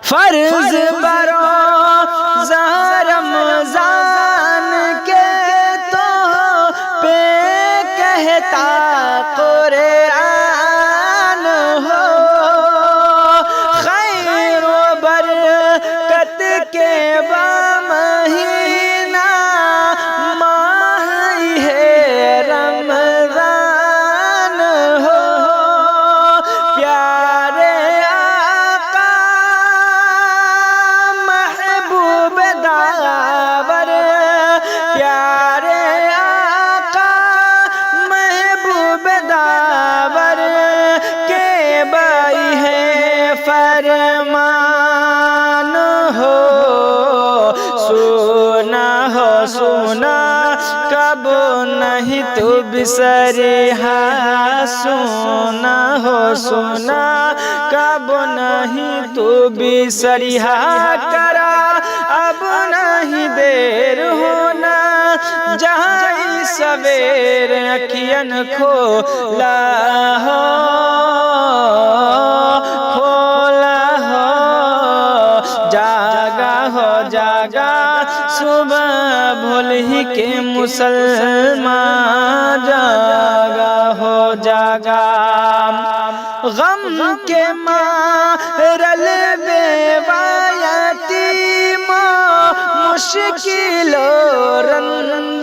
فرض بروزہ رمضان کے تو پہ کہتا قرآن ہو، خیر و برکت کے مہینہ ماہ ہے رمضان ہو، پیارے آقا محبوب داور، پیارے آقا محبوب داور کے بائی ہے فرمان ہو، سونا کب نہیں تو بسریہا، سونا کب نہیں تو بسریہا، کرا اب نہیں دیر ہونا، جہاں سویر اکھیاں کھولا ہو، جاگا صبح بھول ہی کے مسلمان، جاگا غم کے مارل بیوہ یتیم مشکل و رنج